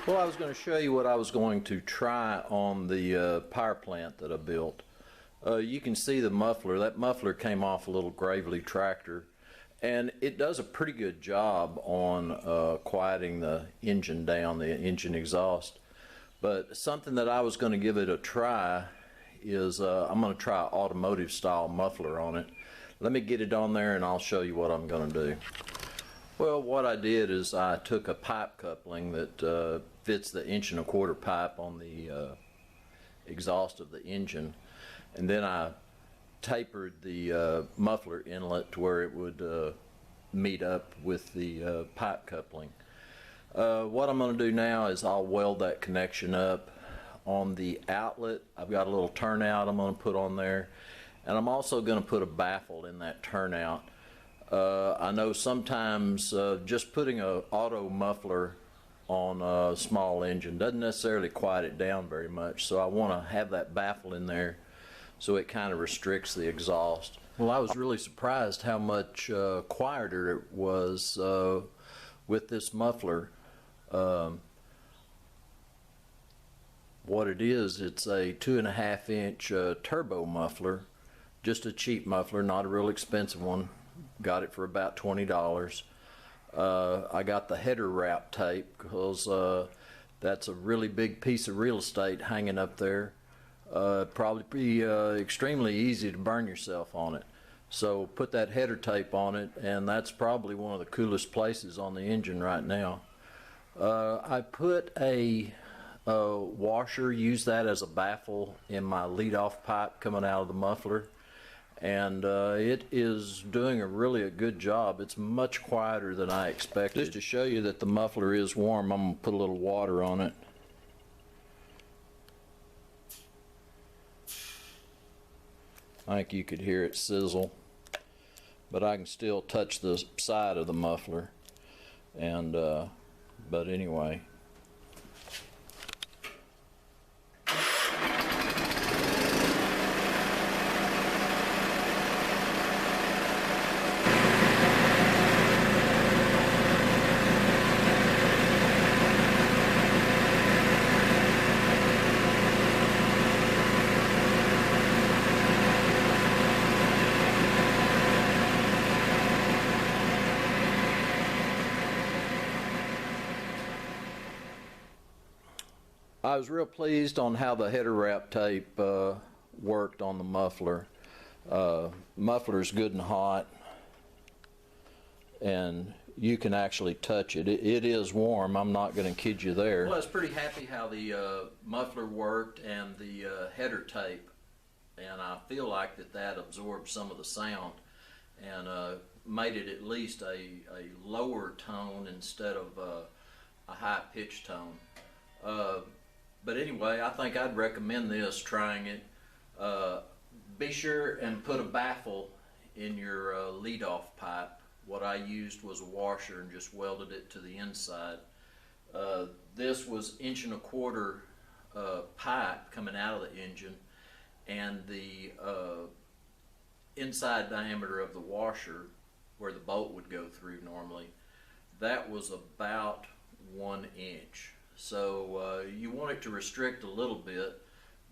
Well, I was going to show you what I was going to try on the power plant that I built. You can see the muffler. That muffler came off a little Gravely tractor, and it does a pretty good job on quieting the engine down, the engine exhaust. But something that I was going to give it a try is I'm going to try an automotive style muffler on it. Let me get it on there and I'll show you what I'm going to do. Well, what I did is I took a pipe coupling that fits the 1¼ inch pipe on the exhaust of the engine, and then I tapered the muffler inlet to where it would meet up with the pipe coupling. What I'm going to do now is I'll weld that connection up. On the outlet, I've got a little turnout I'm going to put on there, and I'm also going to put a baffle in that turnout. I know sometimes just putting an auto muffler on a small engine doesn't necessarily quiet it down very much, so I want to have that baffle in there so it kind of restricts the exhaust. Well, I was really surprised how much quieter it was with this muffler. What it is, it's a 2½ inch turbo muffler, just a cheap muffler, not a real expensive one. Got it for about $20. I got the header wrap tape because that's a really big piece of real estate hanging up there. Probably be extremely easy to burn yourself on it. So put that header tape on it, and that's probably one of the coolest places on the engine right now. I put a washer, use that as a baffle in my lead-off pipe coming out of the muffler, and it is doing a good job. It's much quieter than I expected. Just to show you that the muffler is warm, I'm going to put a little water on it. I think you could hear it sizzle, but I can still touch the side of the muffler, and but anyway. I was real pleased on how the header wrap tape worked on the muffler. Muffler's good and hot, and you can actually touch it. It is warm, I'm not going to kid you there. Well, I was pretty happy how the muffler worked and the header tape, and I feel like that absorbed some of the sound and made it at least a lower tone instead of a high pitched tone. But anyway, I think I'd recommend this, trying it. Be sure and put a baffle in your lead-off pipe. What I used was a washer and just welded it to the inside. This was 1¼ inch pipe coming out of the engine, and the inside diameter of the washer, where the bolt would go through normally, that was about 1 inch. So you want it to restrict a little bit,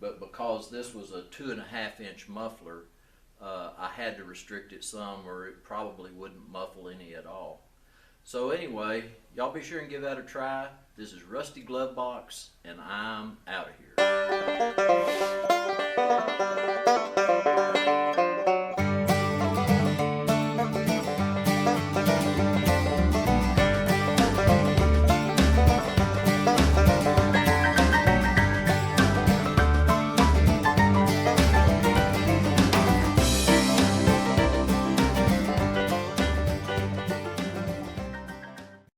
but because this was a 2½ inch muffler, I had to restrict it some, or it probably wouldn't muffle any at all. So anyway, y'all be sure and give that a try. This is Rusty Glovebox, and I'm out of here.